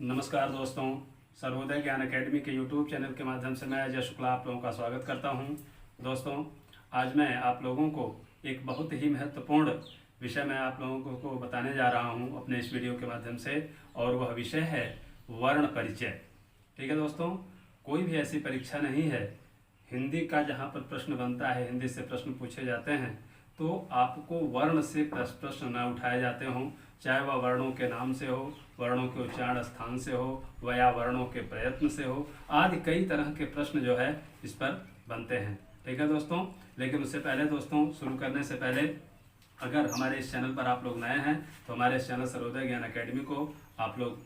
नमस्कार दोस्तों, सर्वोदय ज्ञान अकेडमी के यूट्यूब चैनल के माध्यम से मैं अजय शुक्ला आप लोगों का स्वागत करता हूं। दोस्तों, आज मैं आप लोगों को एक बहुत ही महत्वपूर्ण विषय मैं आप लोगों को बताने जा रहा हूं अपने इस वीडियो के माध्यम से, और वह विषय है वर्ण परिचय। ठीक है दोस्तों, कोई भी ऐसी परीक्षा नहीं है हिंदी का जहाँ पर प्रश्न बनता है, हिंदी से प्रश्न पूछे जाते हैं तो आपको वर्ण से प्रश्न न उठाए जाते हों, चाहे वह वर्णों के नाम से हो, वर्णों के उच्चारण स्थान से हो, व या वर्णों के प्रयत्न से हो, आदि कई तरह के प्रश्न जो है इस पर बनते हैं। ठीक है दोस्तों, लेकिन उससे पहले दोस्तों, शुरू करने से पहले अगर हमारे इस चैनल पर आप लोग नए हैं तो हमारे इस चैनल सर्वोदय ज्ञान अकेडमी को आप लोग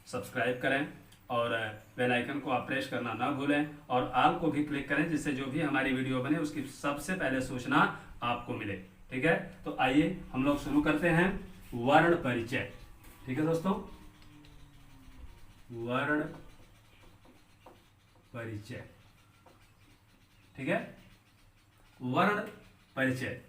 सब्सक्राइब करें और बेल आइकन को आप प्रेस करना ना भूलें, और आल को भी क्लिक करें जिससे जो भी हमारी वीडियो बने उसकी सबसे पहले सूचना आपको मिले। ठीक है, तो आइए हम लोग शुरू करते हैं वर्ण परिचय। ठीक है दोस्तों, वर्ण परिचय। ठीक है, वर्ण परिचय।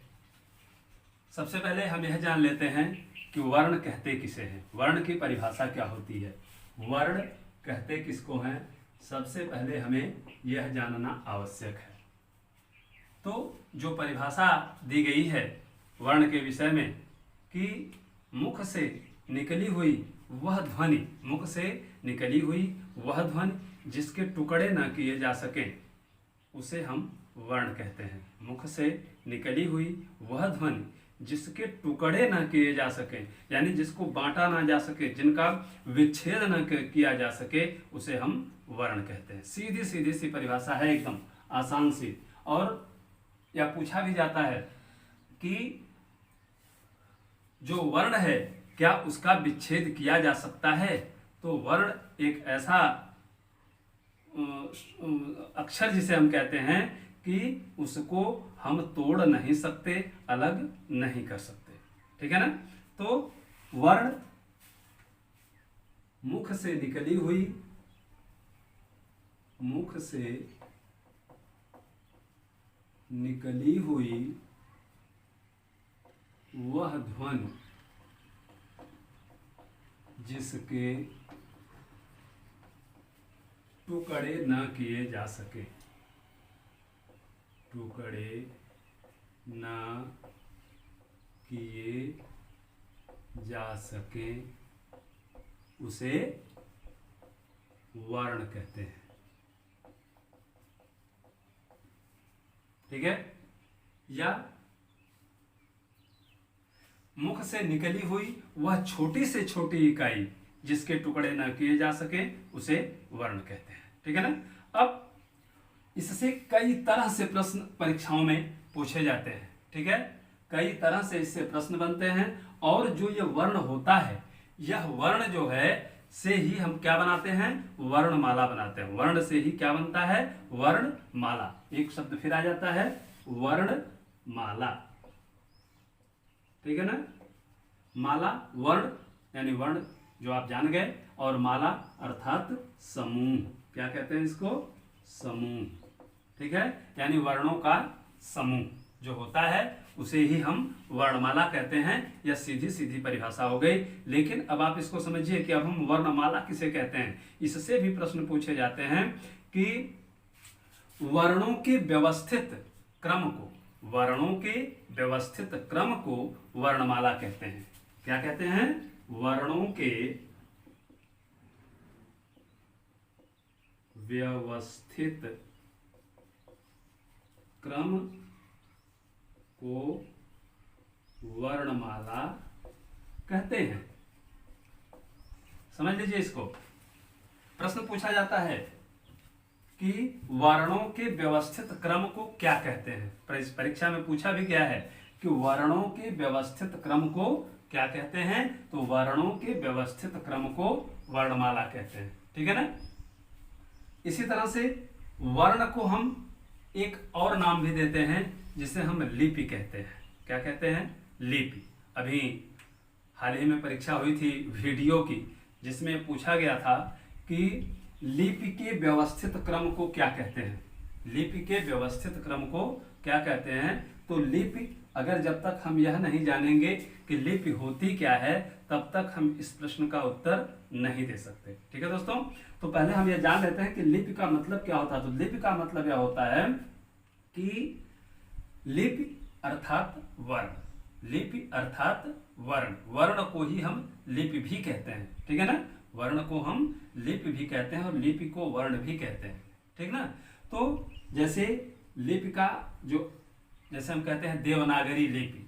सबसे पहले हम यह जान लेते हैं कि वर्ण कहते किसे हैं, वर्ण की परिभाषा क्या होती है, वर्ण कहते किसको हैं। सबसे पहले हमें यह जानना आवश्यक है। तो जो परिभाषा दी गई है वर्ण के विषय में कि मुख से निकली हुई वह ध्वनि, मुख से निकली हुई वह ध्वनि जिसके टुकड़े न किए जा सके उसे हम वर्ण कहते हैं। मुख से निकली हुई वह ध्वनि जिसके टुकड़े न किए जा सके, यानी जिसको बांटा ना जा सके, जिनका विच्छेद न किया जा सके, उसे हम वर्ण कहते हैं। सीधी सीधी सी परिभाषा है, एकदम आसान सी। और यह पूछा भी जाता है कि जो वर्ण है क्या उसका विच्छेद किया जा सकता है। तो वर्ण एक ऐसा अक्षर जिसे हम कहते हैं कि उसको हम तोड़ नहीं सकते, अलग नहीं कर सकते। ठीक है ना। तो वर्ण मुख से निकली हुई, मुख से निकली हुई वह ध्वनि जिसके टुकड़े न किए जा सके, टुकड़े न किए जा सके, उसे वर्ण कहते हैं। ठीक है, या मुख से निकली हुई वह छोटी से छोटी इकाई जिसके टुकड़े न किए जा सके उसे वर्ण कहते हैं। ठीक है ना। अब इससे कई तरह से प्रश्न परीक्षाओं में पूछे जाते हैं। ठीक है, कई तरह से इससे प्रश्न बनते हैं, और जो ये वर्ण होता है, यह वर्ण जो है से ही हम क्या बनाते हैं, वर्णमाला बनाते हैं। वर्ण से ही क्या बनता है, वर्णमाला। एक शब्द फिर आ जाता है, वर्णमाला। ठीक है ना। माला वर्ण यानी वर्ण जो आप जान गए, और माला अर्थात समूह। क्या कहते हैं इसको, समूह। ठीक है, यानी वर्णों का समूह जो होता है उसे ही हम वर्णमाला कहते हैं। यह सीधी सीधी परिभाषा हो गई। लेकिन अब आप इसको समझिए कि अब हम वर्णमाला किसे कहते हैं। इससे भी प्रश्न पूछे जाते हैं कि वर्णों के व्यवस्थित क्रम को, वर्णों के व्यवस्थित क्रम को वर्णमाला कहते हैं। क्या कहते हैं, वर्णों के व्यवस्थित क्रम को वर्णमाला कहते हैं। समझ लीजिए इसको। प्रश्न पूछा जाता है कि वर्णों के व्यवस्थित क्रम को क्या कहते हैं। परीक्षा में पूछा भी गया है कि वर्णों के व्यवस्थित क्रम को क्या कहते हैं। तो वर्णों के व्यवस्थित क्रम को वर्णमाला कहते हैं। ठीक है ना। इसी तरह से वर्ण को हम एक और नाम भी देते हैं जिसे हम लिपि कहते हैं। क्या कहते हैं, लिपि। अभी हाल ही में परीक्षा हुई थी वीडियो की, जिसमें पूछा गया था कि लिपि के व्यवस्थित क्रम को क्या कहते हैं, लिपि के व्यवस्थित क्रम को क्या कहते हैं। तो लिपि, अगर जब तक हम यह नहीं जानेंगे कि लिपि होती क्या है, तब तक हम इस प्रश्न का उत्तर नहीं दे सकते। ठीक है दोस्तों, तो पहले हम ये जान लेते हैं कि लिपि का मतलब क्या होता है। तो लिपि का मतलब यह होता है कि लिपि अर्थात वर्ण, लिपि अर्थात वर्ण, वर्ण को ही हम लिपि भी कहते हैं। ठीक है ना, वर्ण को हम लिपि भी कहते हैं और लिपि को वर्ण भी कहते हैं। ठीक ना, तो जैसे लिपि का जो, जैसे हम कहते हैं देवनागरी लिपि,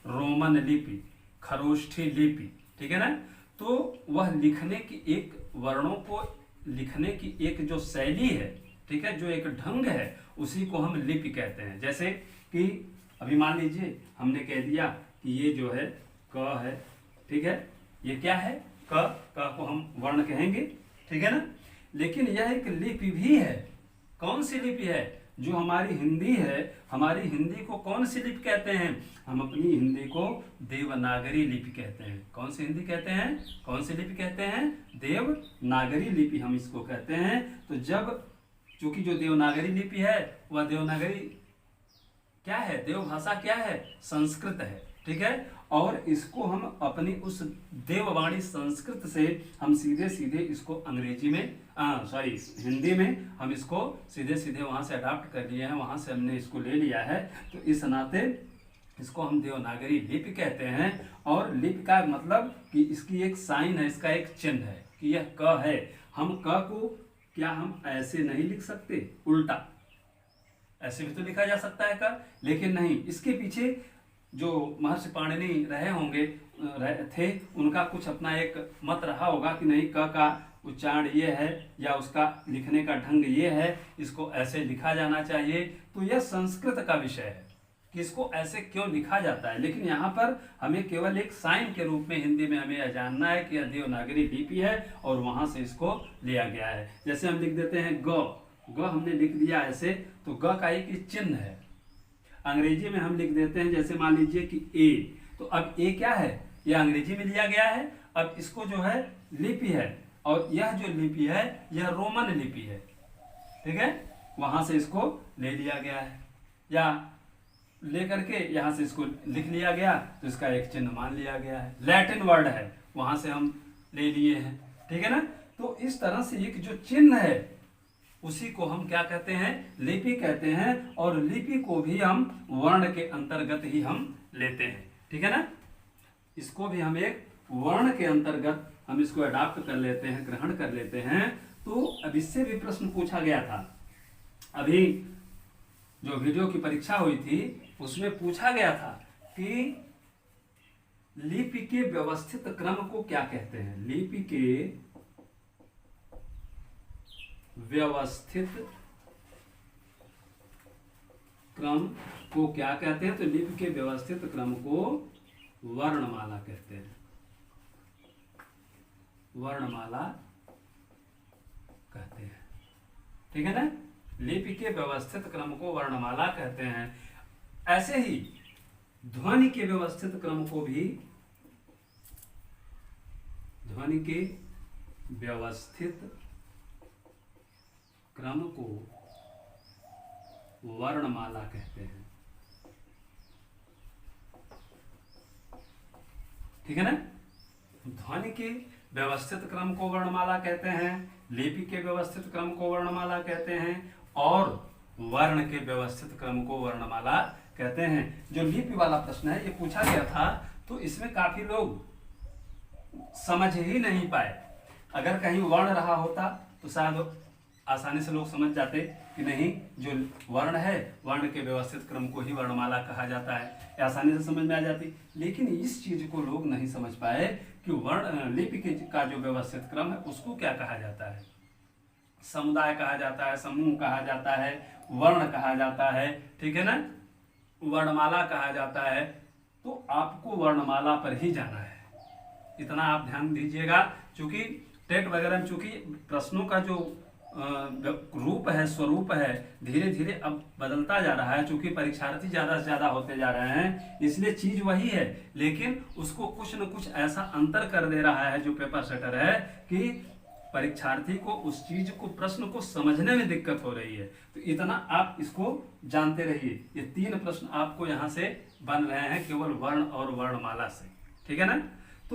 रोमन लिपि, खरोष्ठी लिपि, ठीक है ना, तो वह लिखने की एक, वर्णों को लिखने की एक जो शैली है, ठीक है, जो एक ढंग है, उसी को हम लिपि कहते हैं। जैसे कि अभी मान लीजिए हमने कह दिया कि ये जो है क है, ठीक है, ये क्या है, क को हम वर्ण कहेंगे। ठीक है ना, लेकिन यह एक लिपि भी है। कौन सी लिपि है? जो हमारी हिंदी है, हमारी हिंदी को कौन सी लिपि कहते हैं? हम अपनी हिंदी को देवनागरी लिपि कहते हैं। कौन सी हिंदी कहते हैं? कौन सी लिपि कहते हैं? देवनागरी लिपि हम इसको कहते हैं। तो जब, चूंकि जो देवनागरी लिपि है वह देवनागरी क्या है, देवभाषा क्या है, संस्कृत है। ठीक है, और इसको हम अपनी उस देववाणी संस्कृत से हम सीधे सीधे इसको अंग्रेजी में, हिंदी में हम इसको सीधे सीधे वहां से अडॉप्ट कर लिए हैं, वहां से हमने इसको ले लिया है। तो इस नाते इसको हम देवनागरी लिपि कहते हैं। और लिपि का मतलब कि इसकी एक साइन है, इसका एक चिन्ह है कि यह क है। हम क को क्या हम ऐसे नहीं लिख सकते, उल्टा ऐसे भी तो लिखा जा सकता है का, लेकिन नहीं, इसके पीछे जो महर्षि पाणिनि रहे होंगे, थे, उनका कुछ अपना एक मत रहा होगा कि नहीं, क का उच्चारण ये है या उसका लिखने का ढंग ये है, इसको ऐसे लिखा जाना चाहिए। तो यह संस्कृत का विषय है कि इसको ऐसे क्यों लिखा जाता है, लेकिन यहाँ पर हमें केवल एक साइन के रूप में हिंदी में हमें यह जानना है कि यह देवनागरी लिपि है और वहां से इसको लिया गया है। जैसे हम लिख देते हैं ग, हमने लिख दिया ऐसे, तो ग का एक चिन्ह है। अंग्रेजी में हम लिख देते हैं, जैसे मान लीजिए कि ए, तो अब ए क्या है, यह अंग्रेजी में लिया गया है। अब इसको जो है लिपि है, और यह जो लिपि है यह रोमन लिपि है। ठीक है, वहां से इसको ले लिया गया है, या लेकर के यहां से इसको लिख लिया गया, तो इसका एक चिन्ह मान लिया गया है। लैटिन वर्ड है, वहां से हम ले लिए हैं। ठीक है ना, तो इस तरह से एक जो चिन्ह है उसी को हम क्या कहते हैं, लिपि कहते हैं। और लिपि को भी हम वर्ण के अंतर्गत ही हम लेते हैं। ठीक है ना, इसको भी हम एक वर्ण के अंतर्गत हम इसको अडॉप्ट कर लेते हैं, ग्रहण कर लेते हैं। तो अब इससे भी प्रश्न पूछा गया था, अभी जो वीडियो की परीक्षा हुई थी उसमें पूछा गया था कि लिपि के व्यवस्थित क्रम को क्या कहते हैं। लिपि के व्यवस्थित क्रम को क्या कहते हैं? तो लिपि के व्यवस्थित क्रम को वर्णमाला कहते हैं। वर्णमाला कहते हैं। ठीक है ना, लिपि के व्यवस्थित क्रम को वर्णमाला कहते हैं। ऐसे ही ध्वनि के व्यवस्थित क्रम को भी, ध्वनि के व्यवस्थित क्रम को वर्णमाला कहते हैं। ठीक है ना, ध्वनि के व्यवस्थित क्रम को वर्णमाला कहते हैं, लिपि के व्यवस्थित क्रम को वर्णमाला कहते हैं, और वर्ण के व्यवस्थित क्रम को वर्णमाला कहते हैं। जो लिपि वाला प्रश्न है ये पूछा गया था, तो इसमें काफी लोग समझ ही नहीं पाए। अगर कहीं वर्ण रहा होता तो शायद आसानी से लोग समझ जाते कि नहीं, जो वर्ण है वर्ण के व्यवस्थित क्रम को ही वर्णमाला कहा जाता है, आसानी से समझ में आ जाती। लेकिन इस चीज को लोग नहीं समझ पाए कि वर्ण, लिपि का जो व्यवस्थित क्रम है उसको क्या कहा जाता है। समुदाय कहा जाता है, समूह कहा जाता है, वर्ण कहा जाता है। ठीक है ना, वर्णमाला कहा जाता है। तो आपको वर्णमाला पर ही जाना है, इतना आप ध्यान दीजिएगा। चूंकि टेट वगैरह में चूंकि प्रश्नों का जो रूप है, स्वरूप है, धीरे धीरे अब बदलता जा रहा है। चूंकि परीक्षार्थी ज्यादा से ज्यादा होते जा रहे हैं, इसलिए चीज वही है, लेकिन उसको कुछ न कुछ ऐसा अंतर कर दे रहा है जो पेपर सेटर है कि परीक्षार्थी को उस चीज को, प्रश्न को समझने में दिक्कत हो रही है। तो इतना आप इसको जानते रहिए। ये 3 प्रश्न आपको यहाँ से बन रहे हैं केवल वर्ण और वर्णमाला से। ठीक है ना,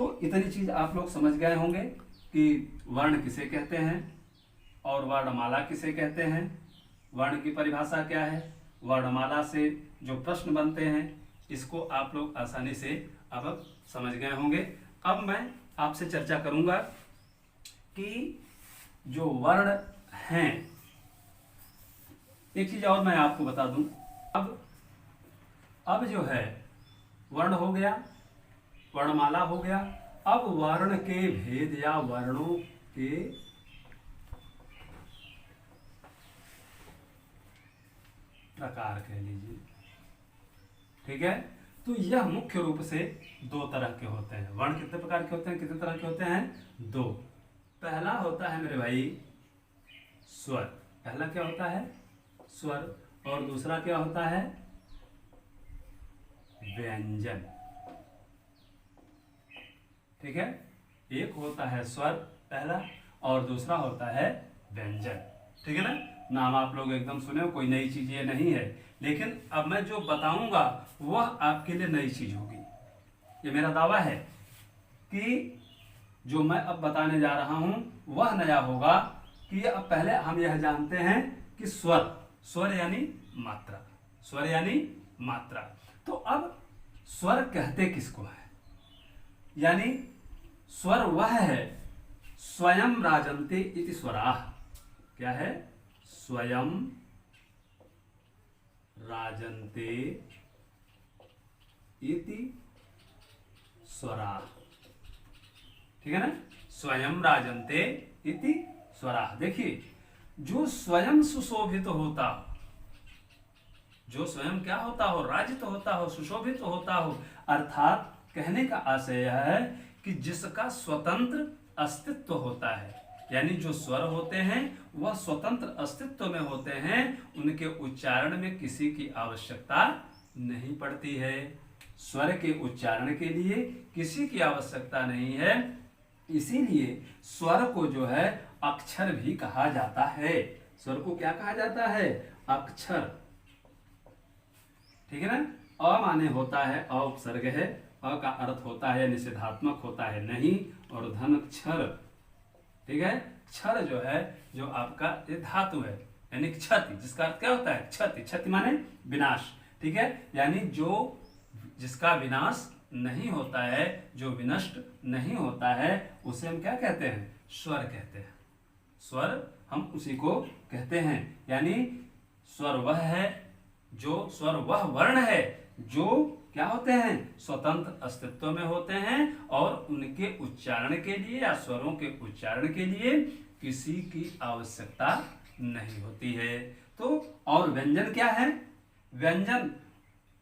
तो इतनी चीज आप लोग समझ गए होंगे कि वर्ण किसे कहते हैं और वर्णमाला किसे कहते हैं, वर्ण की परिभाषा क्या है, वर्णमाला से जो प्रश्न बनते हैं इसको आप लोग आसानी से अब समझ गए होंगे। अब मैं आपसे चर्चा करूंगा कि जो वर्ण हैं, एक चीज और मैं आपको बता दूं, अब जो है वर्ण हो गया, वर्णमाला हो गया, अब वर्ण के भेद या वर्णों के प्रकार कह लीजिए, ठीक है। तो यह मुख्य रूप से दो तरह के होते हैं। वर्ण कितने प्रकार के होते हैं, कितने तरह के होते हैं, दो। पहला होता है मेरे भाई स्वर, पहला क्या होता है, स्वर, और दूसरा क्या होता है, व्यंजन, ठीक है। एक होता है स्वर पहला और दूसरा होता है व्यंजन, ठीक है ना। नाम आप लोग एकदम सुने हो, कोई नई चीज ये नहीं है, लेकिन अब मैं जो बताऊंगा वह आपके लिए नई चीज होगी। ये मेरा दावा है कि जो मैं अब बताने जा रहा हूं वह नया होगा कि अब पहले हम यह जानते हैं कि स्वर, स्वर यानी मात्रा, स्वर यानी मात्रा। तो अब स्वर कहते किसको है, यानी स्वर वह है स्वयं राजन्ते इति स्वराः, क्या है, स्वयं राजन्ते इति स्वराः, ठीक है ना, स्वयं राजन्ते इति स्वराः। देखिए, जो स्वयं सुशोभित होता हो, जो स्वयं क्या होता हो, राजित होता हो, सुशोभित होता हो, अर्थात कहने का आशय यह है कि जिसका स्वतंत्र अस्तित्व होता है, यानी जो स्वर होते हैं वह स्वतंत्र अस्तित्व में होते हैं, उनके उच्चारण में किसी की आवश्यकता नहीं पड़ती है। स्वर के उच्चारण के लिए किसी की आवश्यकता नहीं है, इसीलिए स्वर को जो है अक्षर भी कहा जाता है। स्वर को क्या कहा जाता है, अक्षर, ठीक है ना। अ माने होता है, अ उपसर्ग है, अ का अर्थ होता है निषेधात्मक होता है नहीं, और धन क्षर, ठीक है। क्षर जो है, जो आपका ये धातु है, यानी क्षति, जिसका अर्थ क्या होता है, क्षति, क्षति माने विनाश, ठीक है। यानी जो जिसका विनाश नहीं होता है, जो विनष्ट नहीं होता है, उसे हम क्या कहते हैं, स्वर कहते हैं। स्वर हम उसी को कहते हैं, यानी स्वर वह है, जो स्वर वह वर्ण है जो क्या होते हैं, स्वतंत्र अस्तित्व में होते हैं और उनके उच्चारण के लिए या स्वरों के उच्चारण के लिए किसी की आवश्यकता नहीं होती है। तो और व्यंजन क्या है, व्यंजन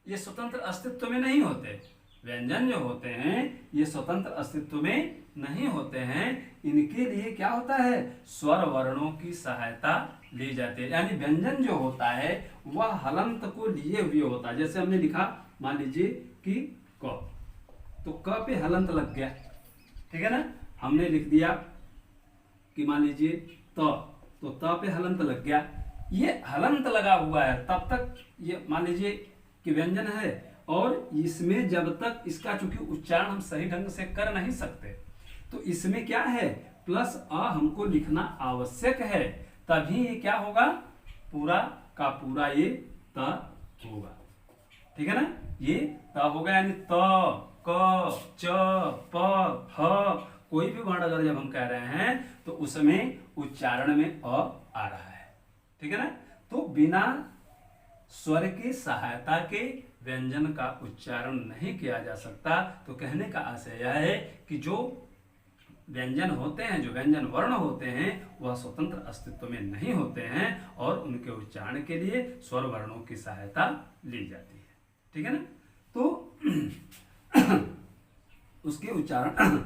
ये स्वतंत्र अस्तित्व में नहीं होते, व्यंजन जो होते हैं ये स्वतंत्र अस्तित्व में नहीं होते हैं, इनके लिए क्या होता है, स्वर वर्णों की सहायता ली जाती है। यानी व्यंजन जो होता है वह हलंत को लिए हुए होता है। जैसे हमने लिखा, मान लीजिए कि क, तो क पे हलंत लग गया, ठीक है ना। हमने लिख दिया कि मान लीजिए तो त पे हलंत लग गया, ये हलंत लगा हुआ है तब तक ये मान लीजिए कि व्यंजन है, और इसमें जब तक इसका चूंकि उच्चारण हम सही ढंग से कर नहीं सकते, तो इसमें क्या है, प्लस अ हमको लिखना आवश्यक है, तभी ये क्या होगा, पूरा का पूरा ये त होगा, ठीक है ना। ये त होगा, यानी त, क, च, प, ह, कोई भी वर्ण अगर जब हम कह रहे हैं तो उसमें उच्चारण में अ आ रहा है, ठीक है ना। तो बिना स्वर की सहायता के व्यंजन का उच्चारण नहीं किया जा सकता। तो कहने का आशय यह है कि जो व्यंजन होते हैं, जो व्यंजन वर्ण होते हैं, वह स्वतंत्र अस्तित्व में नहीं होते हैं और उनके उच्चारण के लिए स्वर वर्णों की सहायता ली जाती है, ठीक है ना। तो उसके उच्चारण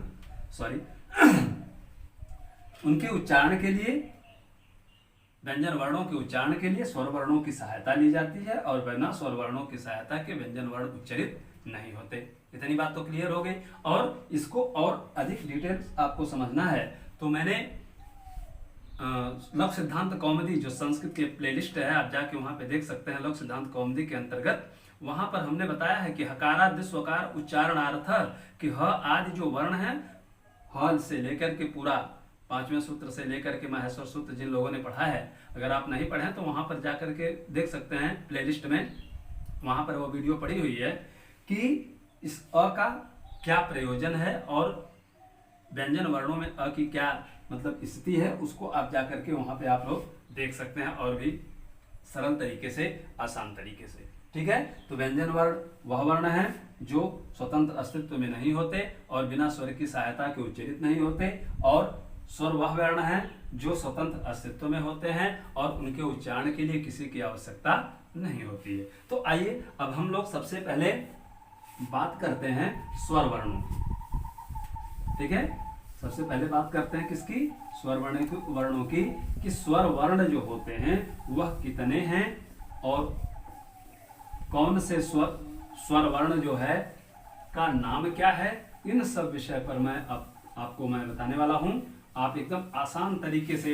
उनके उच्चारण के लिए, व्यंजन वर्णों के उच्चारण के लिए स्वर वर्णों की सहायता ली जाती है, और बिना स्वर वर्णों की सहायता के व्यंजन वर्ण उच्चरित नहीं होते। इतनी बात तो क्लियर हो गई। और इसको और अधिक डिटेल्स आपको समझना है तो मैंने लोक सिद्धांत कौमुदी जो संस्कृत के प्लेलिस्ट है, आप जाके वहां पे देख सकते हैं। लोक सिद्धांत कौमुदी के अंतर्गत वहां पर हमने बताया है कि हकारादि स्वकार उच्चारणार्थ कि ह आदि जो वर्ण है, ह से लेकर के पूरा 5वें सूत्र से लेकर के माहेश्वर सूत्र जिन लोगों ने पढ़ा है, अगर आप नहीं पढ़े तो वहां पर जाकर के देख सकते हैं प्लेलिस्ट में, वहां पर वो वीडियो पड़ी हुई है कि इस अ का क्या प्रयोजन है और व्यंजन वर्णों में अ की क्या मतलब स्थिति है, उसको आप जाकर के वहां पे आप लोग देख सकते हैं और भी सरल तरीके से, आसान तरीके से। ठीक है, तो व्यंजन वर्ण वह वर्ण है जो स्वतंत्र अस्तित्व में नहीं होते और बिना स्वर की सहायता के उच्चारित नहीं होते, और स्वर वह वर्ण है जो स्वतंत्र अस्तित्व में होते हैं और उनके उच्चारण के लिए किसी की आवश्यकता नहीं होती है। तो आइए अब हम लोग सबसे पहले बात करते हैं स्वर वर्णों की। ठीक है, सबसे पहले बात करते हैं किसकी, स्वर वर्णों की, कि स्वर वर्ण जो होते हैं वह कितने हैं और कौन से स्वर वर्ण जो है का नाम क्या है, इन सब विषय पर मैं अब आपको बताने वाला हूं। आप एकदम आसान तरीके से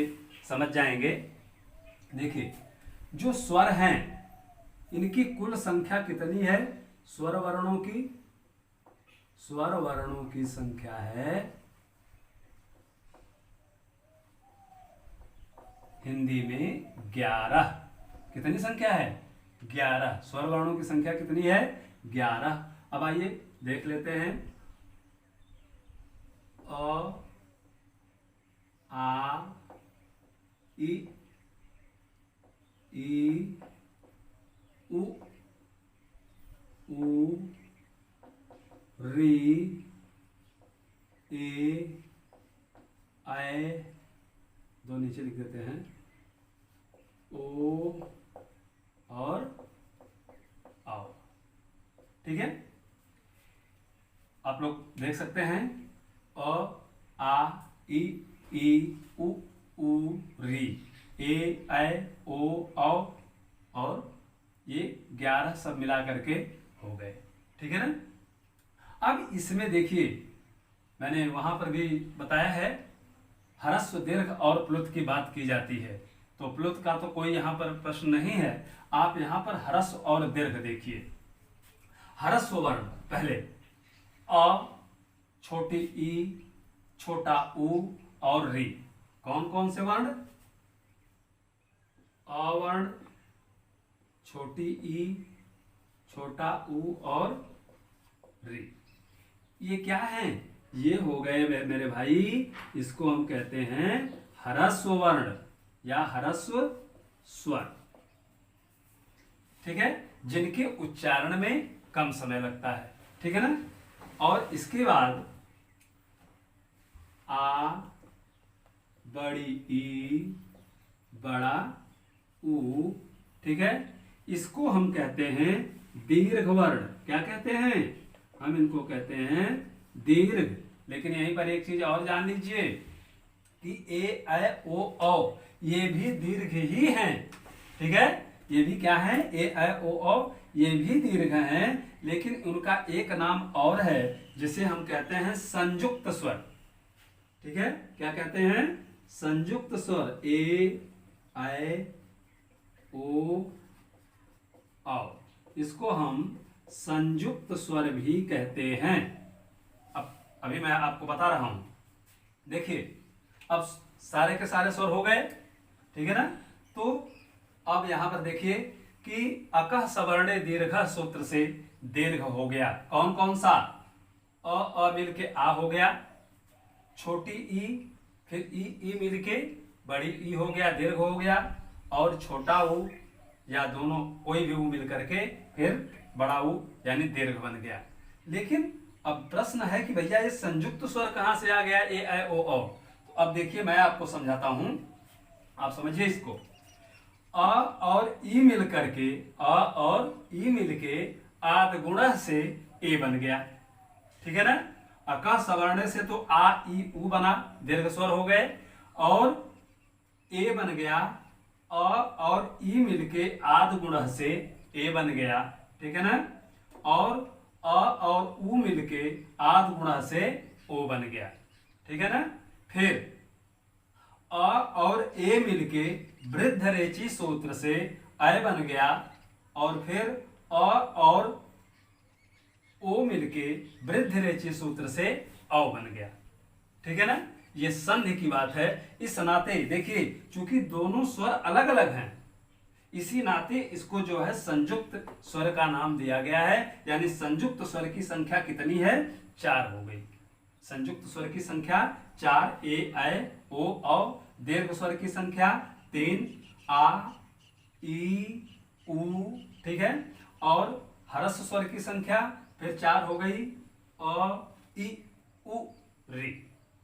समझ जाएंगे। देखिए, जो स्वर हैं इनकी कुल संख्या कितनी है, स्वर वर्णों की संख्या है हिंदी में 11। कितनी संख्या है, 11। स्वर वर्णों की संख्या कितनी है, 11। अब आइए देख लेते हैं। अ, आ, ई, उ, री, ए, ऐ, दो नीचे लिख देते हैं, ओ और आओ। ठीक है, आप लोग देख सकते हैं अ, आ, ई, उ, री, ए, ऐ, ओ, औ, और ये 11 सब मिला करके हो गए। ठीक है ना। अब इसमें देखिए, मैंने वहां पर भी बताया है ह्रस्व दीर्घ और प्लुत की बात की जाती है, तो प्लुत का तो कोई यहाँ पर प्रश्न नहीं है। आप यहाँ पर ह्रस्व और दीर्घ देखिए। ह्रस्व वर्ण पहले अ, छोटी ई, छोटा उ और री। कौन कौन से वर्ण, अ वर्ण, छोटी ई, छोटा उ और री। ये क्या है, ये हो गए मेरे भाई, इसको हम कहते हैं ह्रस्व वर्ण या ह्रस्व स्वर। ठीक है, जिनके उच्चारण में कम समय लगता है। ठीक है ना। और इसके बाद आ, बड़ी ई, बड़ा ऊ। ठीक है, इसको हम कहते हैं दीर्घ वर्ण। क्या कहते हैं, हम इनको कहते हैं दीर्घ। लेकिन यहीं पर एक चीज और जान लीजिए कि ए, ऐ, ओ, औ ये भी दीर्घ ही हैं। ठीक है, ये भी क्या है, ए, ऐ, ओ, औ ये भी दीर्घ हैं, लेकिन उनका एक नाम और है जिसे हम कहते हैं संयुक्त स्वर। ठीक है, क्या कहते हैं, संयुक्त स्वर। ए, ऐ, ओ, औ, इसको हम संयुक्त स्वर भी कहते हैं। अब अभी मैं आपको बता रहा हूं। देखिए, अब सारे के सारे स्वर हो गए। ठीक है ना। तो अब यहां पर देखिए कि अकः सवर्णे दीर्घ सूत्र से दीर्घ हो गया। कौन कौन सा, अ मिल के आ हो गया, छोटी ई, फिर ई मिल के बड़ी ई हो गया, दीर्घ हो गया, और छोटा ऊ या दोनों कोई भी ऊ मिल करके फिर बड़ा ऊ यानी दीर्घ बन गया। लेकिन अब प्रश्न है कि भैया ये संयुक्त स्वर कहां से आ गया, ए, ऐ, ओ, औ। तो अब देखिए मैं आपको समझाता हूं, आप समझिए इसको। अ और ई मिल करके, अ और ई मिल के आद गुणः से ए बन गया। ठीक है ना। अकः सवर्ण से तो आ, ई, उ बना, दीर्घ स्वर हो गए, और ए बन गया, अ और ई मिलके आद गुणः से ए बन गया। ठीक है ना। और अ और उ मिलके आद गुणः से ओ बन गया। ठीक है ना। फिर अ और ए मिलके वृद्ध रेची सूत्र से अय बन गया, और फिर और ओ मिलके वृद्ध रेची सूत्र से औ बन गया। ठीक है ना, ये संधि की बात है। इस नाते देखिए चूंकि दोनों स्वर अलग अलग हैं, इसी नाते इसको जो है संयुक्त स्वर का नाम दिया गया है। यानी संयुक्त स्वर की संख्या कितनी है? 4 हो गई। संयुक्त स्वर की संख्या 4, ए ऐ ओ औ। दीर्घ स्वर की संख्या 3, आ ई उ। ठीक है, और ह्रस्व स्वर की संख्या फिर 4 हो गई, अ ई उ री।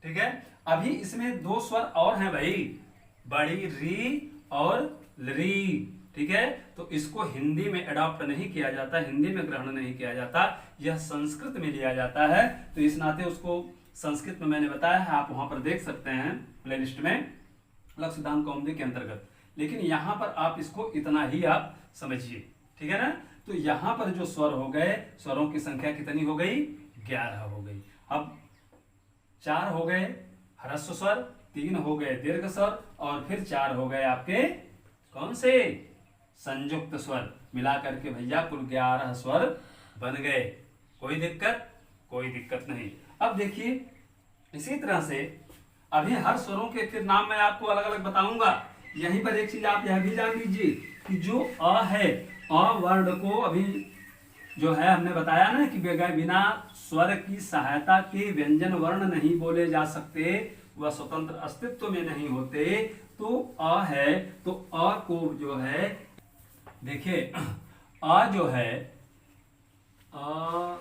ठीक है, अभी इसमें 2 स्वर और हैं भाई, बड़ी री और री। ठीक है, तो इसको हिंदी में अडॉप्ट नहीं किया जाता, हिंदी में ग्रहण नहीं किया जाता, यह संस्कृत में लिया जाता है। तो इस नाते उसको संस्कृत में मैंने बताया है, आप वहां पर देख सकते हैं प्लेलिस्ट में, लक्ष्य सिद्धांत कौमुदी के अंतर्गत। लेकिन यहां पर आप इसको इतना ही आप समझिए। ठीक है ना, तो यहां पर जो स्वर हो गए, स्वरों की संख्या कितनी हो गई? 11 हो गई। अब 4 हो गए ह्रस्व स्वर, 3 हो गए दीर्घ स्वर, और फिर 4 हो गए आपके कौन से? संयुक्त स्वर। मिला करके भैया कुल 11 स्वर बन गए। कोई दिक्कत? कोई दिक्कत नहीं। अब देखिए इसी तरह से अभी हर स्वरों के फिर नाम मैं आपको अलग अलग बताऊंगा। यहीं पर एक चीज आप यह भी जान लीजिए कि जो अ है, अ वर्ण को अभी जो है हमने बताया ना कि बिना स्वर की सहायता के व्यंजन वर्ण नहीं बोले जा सकते, वह स्वतंत्र अस्तित्व में नहीं होते। तो अ है, तो अ को जो है देखिए, अ जो है, अ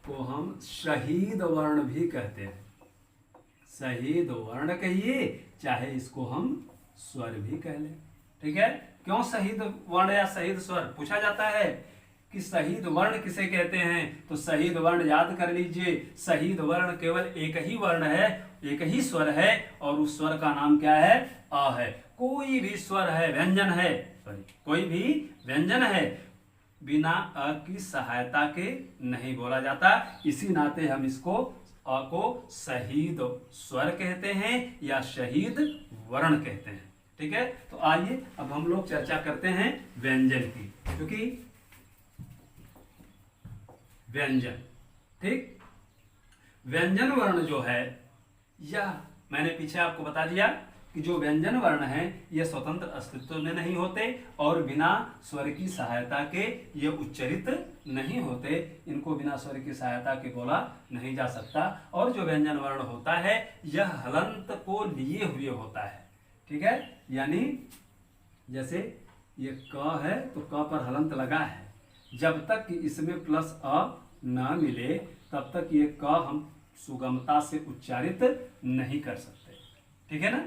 को हम शहीद वर्ण भी कहते हैं। शहीद वर्ण कहिए, चाहे इसको हम स्वर भी कह लें। ठीक है, क्यों शहीद वर्ण या शहीद स्वर पूछा जाता है कि शहीद वर्ण किसे कहते हैं? तो शहीद वर्ण याद कर लीजिए, शहीद वर्ण केवल एक ही वर्ण है, एक ही स्वर है, और उस स्वर का नाम क्या है? अ है। कोई भी स्वर है, व्यंजन है, सॉरी कोई भी व्यंजन है, बिना अ की सहायता के नहीं बोला जाता। इसी नाते हम इसको अ को शहीद स्वर कहते हैं या शहीद वर्ण कहते हैं। ठीक है, तो आइए अब हम लोग चर्चा करते हैं व्यंजन की, क्योंकि व्यंजन, ठीक, व्यंजन वर्ण जो है, यह मैंने पीछे आपको बता दिया कि जो व्यंजन वर्ण है ये स्वतंत्र अस्तित्व में नहीं होते और बिना स्वर की सहायता के ये उच्चरित नहीं होते। इनको बिना स्वर की सहायता के बोला नहीं जा सकता। और जो व्यंजन वर्ण होता है यह हलंत को लिए हुए होता है। ठीक है, यानी जैसे ये क है तो क पर हलंत लगा है, जब तक कि इसमें प्लस अ न मिले तब तक ये क हम सुगमता से उच्चारित नहीं कर सकते। ठीक है ना,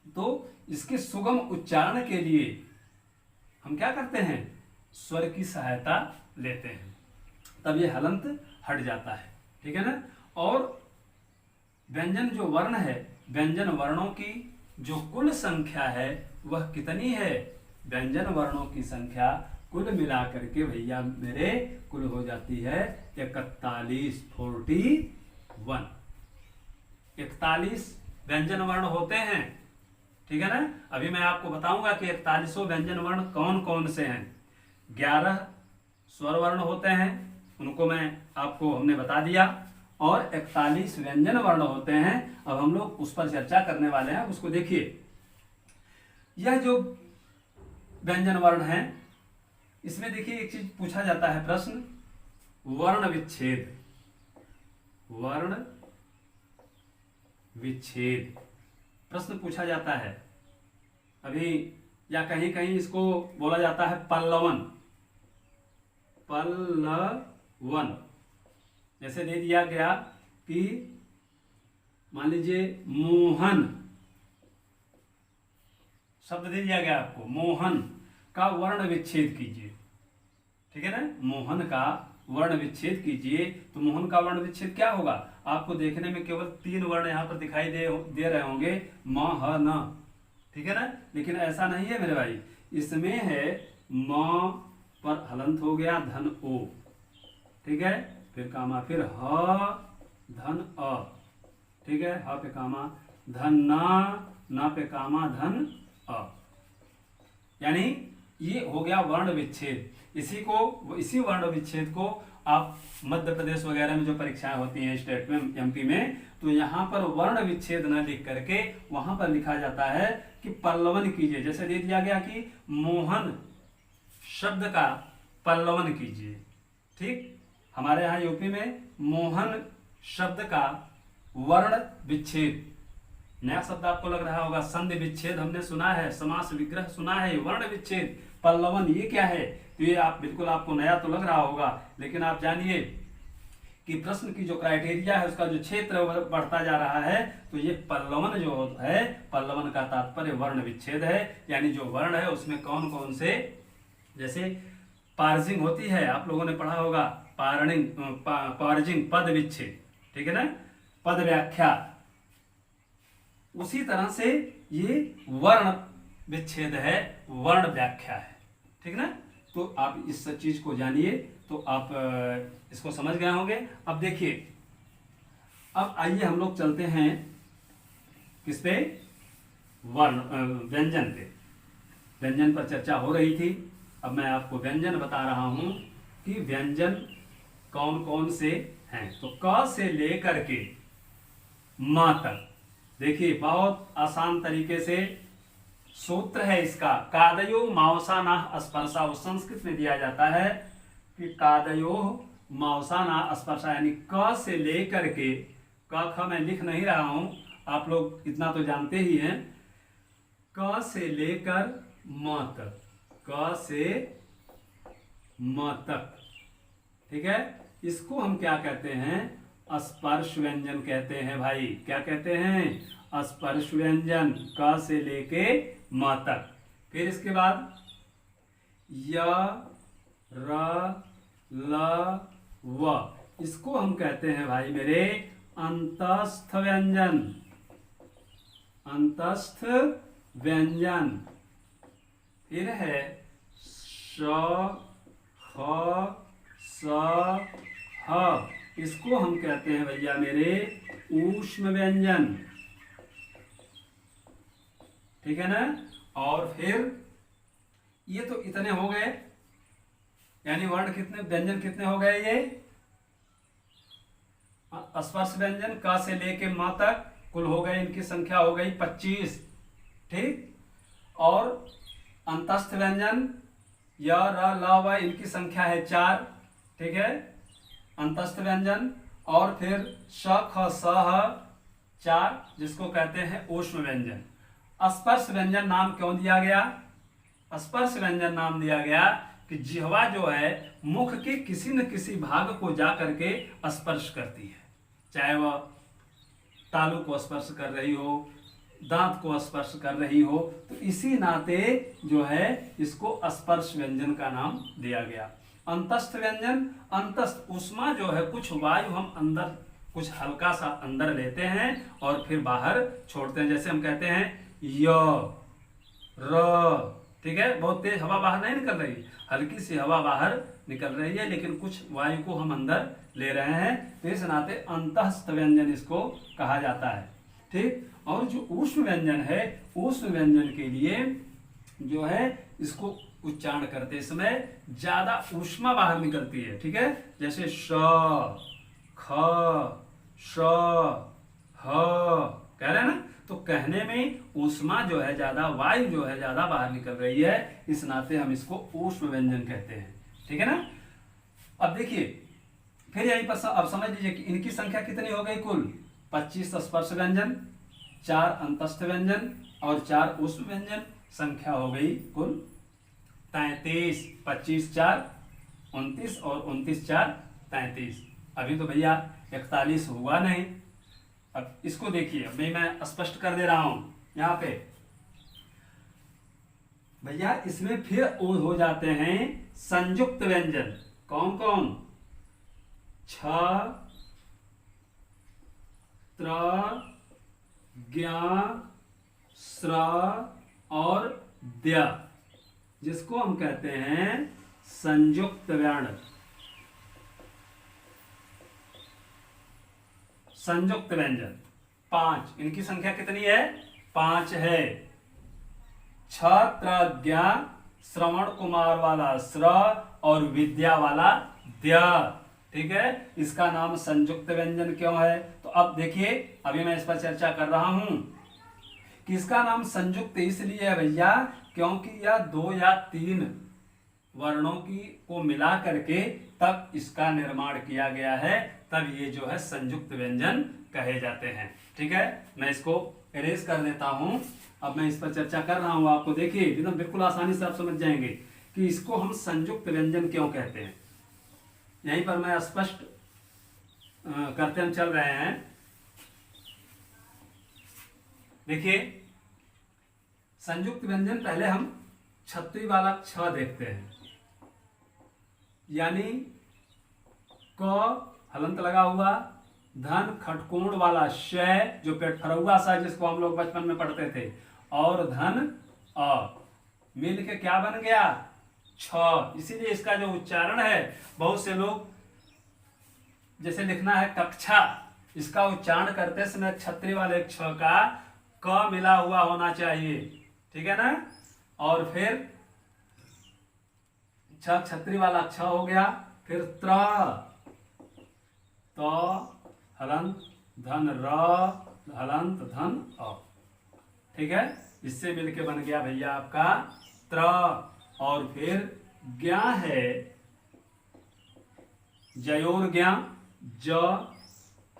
तो इसके सुगम उच्चारण के लिए हम क्या करते हैं? स्वर की सहायता लेते हैं, तब ये हलंत हट जाता है। ठीक है ना, और व्यंजन जो वर्ण है, व्यंजन वर्णों की जो कुल संख्या है वह कितनी है? व्यंजन वर्णों की संख्या कुल मिलाकर के भैया मेरे कुल हो जाती है 41, 41। 41 व्यंजन वर्ण होते हैं। ठीक है ना, अभी मैं आपको बताऊंगा कि 41 व्यंजन वर्ण कौन कौन से हैं। 11 स्वर वर्ण होते हैं, उनको मैं आपको हमने बता दिया, और 41 व्यंजन वर्ण होते हैं। अब हम लोग उस पर चर्चा करने वाले हैं। उसको देखिए, यह जो व्यंजन वर्ण है इसमें देखिए एक चीज पूछा जाता है प्रश्न, वर्ण विच्छेद। वर्ण विच्छेद प्रश्न पूछा जाता है अभी, या कहीं कहीं इसको बोला जाता है पल्लवन। पल्लवन जैसे दे दिया गया कि मान लीजिए मोहन शब्द दे दिया गया आपको, मोहन का वर्ण विच्छेद कीजिए। ठीक है ना, मोहन का वर्ण विच्छेद कीजिए, तो मोहन का वर्ण विच्छेद क्या होगा? आपको देखने में केवल 3 वर्ण यहाँ पर दिखाई दे रहे होंगे, म ह न। ठीक है ना, लेकिन ऐसा नहीं है मेरे भाई, इसमें है म पर हलंत हो गया, धन ओ। ठीक है, फिर कामा, फिर ह धन अ। ठीक है, ह पे कामा, धन न पे कामा, धन अ। यानी ये हो गया वर्ण विच्छेद। इसी वर्ण विच्छेद को आप मध्य प्रदेश वगैरह में जो परीक्षाएं होती हैं स्टेट में, एमपी में, तो यहाँ पर वर्ण विच्छेद न लिख करके वहां पर लिखा जाता है कि पल्लवन कीजिए। जैसे दे दिया गया कि मोहन शब्द का पल्लवन कीजिए। ठीक, हमारे यहाँ यूपी में मोहन शब्द का वर्ण विच्छेद, नया शब्द आपको लग रहा होगा। संधि विच्छेद हमने सुना है, समास विग्रह सुना है, वर्ण विच्छेद, पल्लवन ये क्या है? तो ये आप बिल्कुल आपको नया तो लग रहा होगा, लेकिन आप जानिए कि प्रश्न की जो क्राइटेरिया है उसका जो क्षेत्र बढ़ता जा रहा है, तो ये पल्लवन जो है, पल्लवन का तात्पर्य वर्ण विच्छेद है। यानी जो वर्ण है उसमें कौन कौन से, जैसे पार्जिंग होती है, आप लोगों ने पढ़ा होगा, पार्जिंग पद विच्छेद, ठीक है ना, पद व्याख्या, उसी तरह से ये वर्ण विच्छेद है, वर्ण व्याख्या है। ठीक ना, तो आप इस चीज को जानिए तो आप इसको समझ गए होंगे। अब देखिए, अब आइए हम लोग चलते हैं किस पे, वर्ण व्यंजन पे। व्यंजन पर चर्चा हो रही थी, अब मैं आपको व्यंजन बता रहा हूं कि व्यंजन कौन कौन से हैं। तो क से लेकर के म तक, देखिए बहुत आसान तरीके से सूत्र है इसका। कादयो मावसाना स्पर्शा, वो संस्कृत में दिया जाता है कि कादयो मावसाना स्पर्शा, यानी क से लेकर के, क ख मैं लिख नहीं रहा हूं, आप लोग इतना तो जानते ही हैं, क से लेकर म तक, क से म तक, ठीक है। इसको हम क्या कहते हैं, स्पर्श व्यंजन कहते हैं भाई। क्या कहते हैं, स्पर्श व्यंजन, क से लेके म तक। फिर इसके बाद य र ल व, इसको हम कहते हैं भाई मेरे अंतस्थ व्यंजन, अंतस्थ व्यंजन। फिर है श ह स ह, इसको हम कहते हैं भैया मेरे ऊष्म व्यंजन, ठीक है ना। और फिर ये तो इतने हो गए, यानी वर्ण कितने, व्यंजन कितने हो गए, ये स्पर्श व्यंजन क से लेके म तक कुल हो गए, इनकी संख्या हो गई 25, ठीक। और अंतस्थ व्यंजन य र ल व, इनकी संख्या है 4, ठीक है, अंतस्थ व्यंजन। और फिर श ख स ह 4, जिसको कहते हैं ऊष्म व्यंजन। स्पर्श व्यंजन नाम क्यों दिया गया, स्पर्श व्यंजन नाम दिया गया कि जिह्वा जो है मुख के किसी न किसी भाग को जा करके स्पर्श करती है, चाहे वह तालू को स्पर्श कर रही हो, दांत को स्पर्श कर रही हो, तो इसी नाते जो है इसको स्पर्श व्यंजन का नाम दिया गया। अंतस्थ व्यंजन, अंतस्थ ऊष्मा जो है, कुछ वायु हम अंदर, कुछ हल्का सा अंदर लेते हैं और फिर बाहर छोड़ते हैं। जैसे हम कहते हैं य र, ठीक है, बहुत तेज हवा बाहर नहीं निकल रही, हल्की सी हवा बाहर निकल रही है, लेकिन कुछ वायु को हम अंदर ले रहे हैं, तो इस नाते अंतस्थ व्यंजन इसको कहा जाता है, ठीक। और जो ऊष्म व्यंजन है, ऊष्म व्यंजन के लिए जो है इसको उच्चारण करते समय ज्यादा ऊष्मा बाहर निकलती है, ठीक है। जैसे श ख श ह कह रहे हैं ना, तो कहने में ऊष्मा जो है ज्यादा, वायु जो है ज्यादा बाहर निकल रही है, इस नाते हम इसको ऊष्म व्यंजन कहते हैं, ठीक है ना। अब देखिए, फिर यहीं पर अब समझ लीजिए कि इनकी संख्या कितनी हो गई, कुल 25 स्पर्श व्यंजन, 4 अंतस्थ व्यंजन और 4 ऊष्म व्यंजन, संख्या हो गई कुल 33। 25 4 29 और 29 4 33। अभी तो भैया 41 हुआ नहीं। अब इसको देखिए, मैं स्पष्ट कर दे रहा हूं यहाँ पे भैया, इसमें फिर हो जाते हैं संयुक्त व्यंजन। कौन कौन, छ त्र ज्ञ स्र और द्य, जिसको हम कहते हैं संयुक्त वर्ण, संयुक्त व्यंजन। 5, इनकी संख्या कितनी है, 5 है। छ त्र ज्ञ श्रवण कुमार वाला श्र और विद्या वाला द्य। ठीक है, इसका नाम संयुक्त व्यंजन क्यों है? तो अब देखिए, अभी मैं इस पर चर्चा कर रहा हूं कि इसका नाम संयुक्त इसलिए है भैया क्योंकि यह 2 या 3 वर्णों की को मिला करके तब इसका निर्माण किया गया है, तब ये जो है संयुक्त व्यंजन कहे जाते हैं। ठीक है, मैं इसको इरेज कर देता हूं। अब मैं इस पर चर्चा कर रहा हूं, आपको देखिए एकदम बिल्कुल आसानी से आप समझ जाएंगे कि इसको हम संयुक्त व्यंजन क्यों कहते हैं। यहीं पर मैं स्पष्ट करते हम चल रहे हैं। देखिए, संयुक्त व्यंजन पहले हम छतरी वाला छ देखते हैं, यानी क हलंत लगा हुआ, धन खटकोण वाला शय जो पेट फरौआ सा जिसको हम लोग बचपन में पढ़ते थे, और धन अ मिल के क्या बन गया? छ। इसीलिए इसका जो उच्चारण है, बहुत से लोग जैसे लिखना है कक्षा, इसका उच्चारण करते समय छतरी वाले छ का क मिला हुआ होना चाहिए। ठीक है ना, और फिर छतरी वाला छ हो गया, फिर त्र, तो हलंत धन र, हलंत धन अ। ठीक है, इससे मिलके बन गया भैया आपका त्र। और फिर ज्ञा है जयोर ज्ञा, ज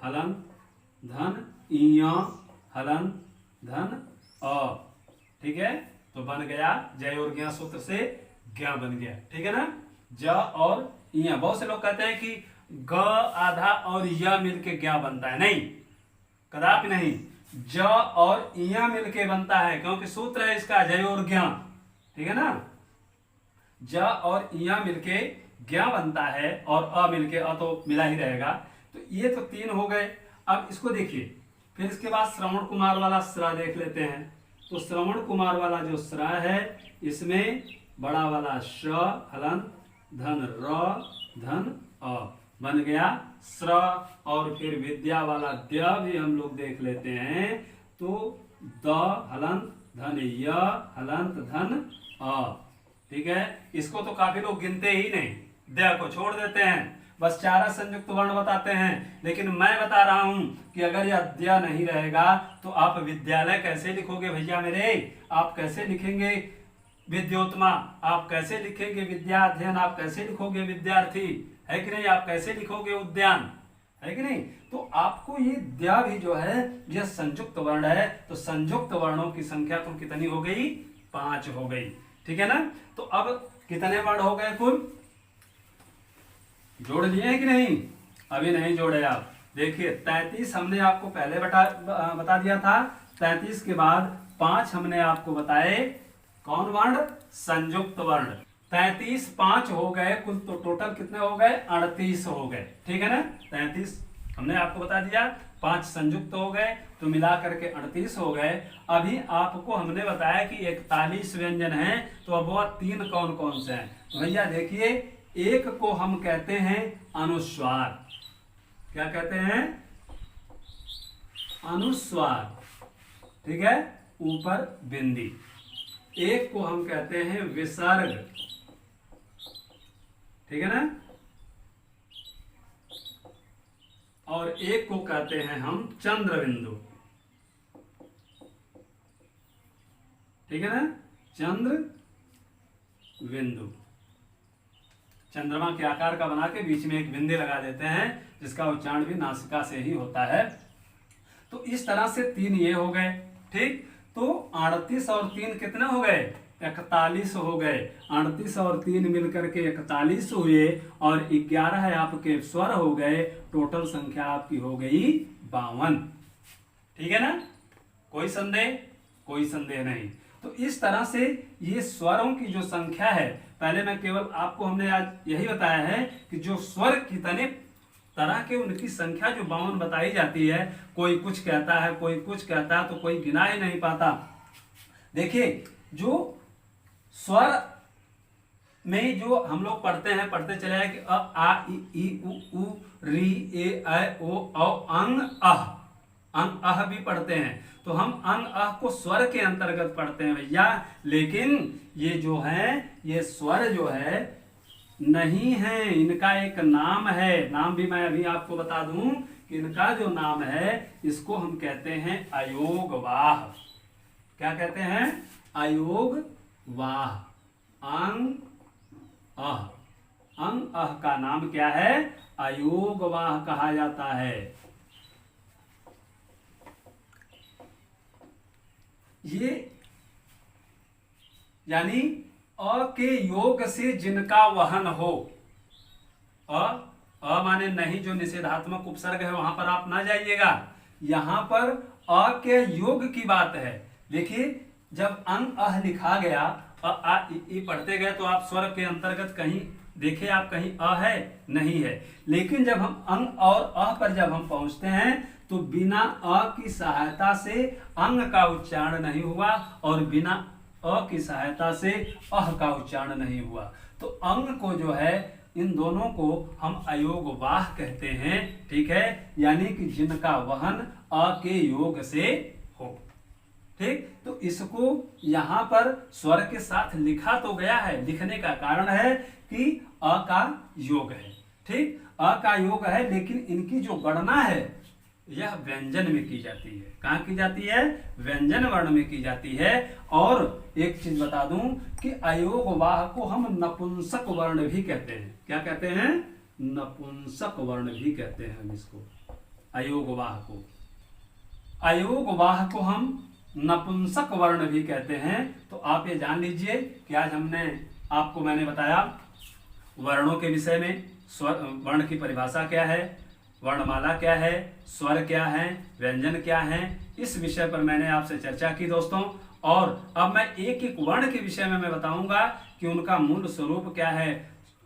हलंत धन इय हलंत धन अ। ठीक है, तो बन गया जयोर ज्ञा सूत्र से ज्ञा बन गया। ठीक है ना, ज और इया। बहुत से लोग कहते हैं कि ग आधा और य मिलके ज्ञा बनता है, नहीं, कदापि नहीं, ज और इया मिलके बनता है, क्योंकि सूत्र है इसका जयोर ज्ञा। ठीक है ना, ज और इया मिलके ज्ञा बनता है, और अ मिलके अ तो मिला ही रहेगा। तो ये तो 3 हो गए। अब इसको देखिए, फिर इसके बाद श्रवण कुमार वाला स्रा देख लेते हैं। तो श्रवण कुमार वाला जो स्रा है, इसमें बड़ा वाला श हलंत धन र धन अ बन गया स्र। और फिर विद्या वाला द्य भी हम लोग देख लेते हैं। तो द हलंत धन य हलंत धन अ। ठीक है, इसको तो काफी लोग गिनते ही नहीं, द्य को छोड़ देते हैं, बस 4 संयुक्त वर्ण बताते हैं। लेकिन मैं बता रहा हूं कि अगर यह द्य नहीं रहेगा तो आप विद्यालय कैसे लिखोगे भैया मेरे? आप कैसे लिखेंगे विद्योत्तमा? आप कैसे लिखेंगे विद्या अध्ययन? आप कैसे लिखोगे विद्यार्थी? है कि नहीं? आप कैसे लिखोगे उद्यान? है कि नहीं? तो आपको ये द्या भी जो है यह संयुक्त वर्ण है। तो संयुक्त वर्णों की संख्या तो कितनी हो गई? 5 हो गई। ठीक है ना, तो अब कितने वर्ण हो गए कुल? जोड़ लिए हैं कि नहीं? अभी नहीं जोड़े आप। देखिए 33 हमने आपको पहले बता दिया था। 33 के बाद 5 हमने आपको बताए कौन वर्ण? संयुक्त वर्ण। 33 5 हो गए कुल, तो टोटल कितने हो गए? 38 हो गए। ठीक है ना, 33 हमने आपको बता दिया, 5 संयुक्त हो गए, तो मिला करके 38 हो गए। अभी आपको हमने बताया कि 41 व्यंजन हैं, तो अब वह 3 कौन कौन से हैं? तो भैया देखिए, एक को हम कहते हैं अनुस्वार। क्या कहते हैं? अनुस्वार। ठीक है, ऊपर बिंदी। एक को हम कहते हैं विसर्ग। ठीक है ना, और एक को कहते हैं हम चंद्र बिंदु। ठीक है ना, चंद्र बिंदु। चंद्रमा के आकार का बना के बीच में एक बिंदु लगा देते हैं, जिसका उच्चारण भी नासिका से ही होता है। तो इस तरह से 3 ये हो गए। ठीक, तो 38 और 3 कितने हो गए? 41 हो गए। 38 और 3 मिलकर के 41 हुए, और 11 है आपके स्वर हो गए। टोटल संख्या आपकी हो गई 52। ठीक है ना, कोई संदेह? कोई संदेह नहीं। तो इस तरह से ये स्वरों की जो संख्या है, पहले मैं केवल आपको हमने आज यही बताया है कि जो स्वर कितने तरह के, उनकी संख्या जो 52 बताई जाती है। कोई कुछ कहता है, कोई कुछ कहता है, तो कोई गिना ही नहीं पाता। देखिए, जो स्वर में जो हम लोग पढ़ते चले आए कि अ आ इ उ ऊ री ए ऐ ओ औ अंग अह। अंग अह भी पढ़ते हैं, तो हम अंग अह को स्वर के अंतर्गत पढ़ते हैं भैया। लेकिन ये जो है, ये स्वर जो है नहीं है, इनका एक नाम है। नाम भी मैं अभी आपको बता दूं कि इनका जो नाम है, इसको हम कहते हैं अयोगवाह। क्या कहते हैं? अयोगवाह। अंग अह, अंग अह का नाम क्या है? अयोगवाह कहा जाता है। ये यानी अ के योग से जिनका वहन हो, अ माने नहीं, जो निषेधात्मक उपसर्ग है वहां पर आप ना जाइएगा। यहां पर अ के योग की बात है। देखिए, जब अंग अह लिखा गया, अ आ इ ई पढ़ते गए, तो आप स्वर के अंतर्गत कहीं देखे आप कहीं अ है? नहीं है। लेकिन जब हम अंग और अ पर जब हम पहुंचते हैं, तो बिना अ की सहायता से अंग का उच्चारण नहीं हुआ और बिना अ की सहायता से अह का उच्चारण नहीं हुआ। तो अंग को जो है, इन दोनों को हम अयोगवाह कहते हैं। ठीक है, यानी कि जिनका वहन अ के योग से हो। ठीक, तो इसको यहां पर स्वर के साथ लिखा तो गया है, लिखने का कारण है कि अ का योग है। ठीक, अ का योग है, लेकिन इनकी जो गणना है यह व्यंजन में की जाती है। कहाँ की जाती है? व्यंजन वर्ण में की जाती है। और एक चीज बता दूं कि अयोगवाह को हम नपुंसक वर्ण भी कहते हैं। क्या कहते हैं? नपुंसक वर्ण भी कहते हैं हम इसको, अयोगवाह को। अयोगवाह को हम नपुंसक वर्ण भी कहते हैं। तो आप ये जान लीजिए कि आज आपको मैंने बताया वर्णों के विषय में। स्वर वर्ण की परिभाषा क्या है, वर्णमाला क्या है, स्वर क्या है, व्यंजन क्या है, इस विषय पर मैंने आपसे चर्चा की दोस्तों। और अब मैं एक एक वर्ण के विषय में मैं बताऊंगा कि उनका मूल स्वरूप क्या है,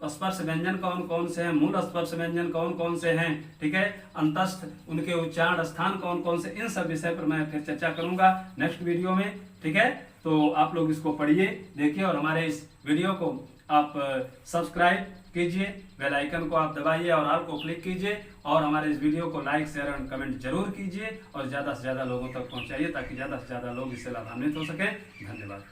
स्पर्श व्यंजन कौन कौन से हैं, मूल स्पर्श व्यंजन कौन कौन से हैं, ठीक है, अंतस्थ उनके उच्चारण स्थान कौन कौन से, इन सब विषय पर मैं फिर चर्चा करूंगा नेक्स्ट वीडियो में। ठीक है, तो आप लोग इसको पढ़िए, देखिए, और हमारे इस वीडियो को आप सब्सक्राइब कीजिए, बेल आइकन को आप दबाइए और ऑल को क्लिक कीजिए, और हमारे इस वीडियो को लाइक शेयर और कमेंट जरूर कीजिए और ज़्यादा से ज़्यादा लोगों तक पहुंचाइए, ताकि ज़्यादा से ज़्यादा लोग इससे लाभान्वित हो सकें। धन्यवाद।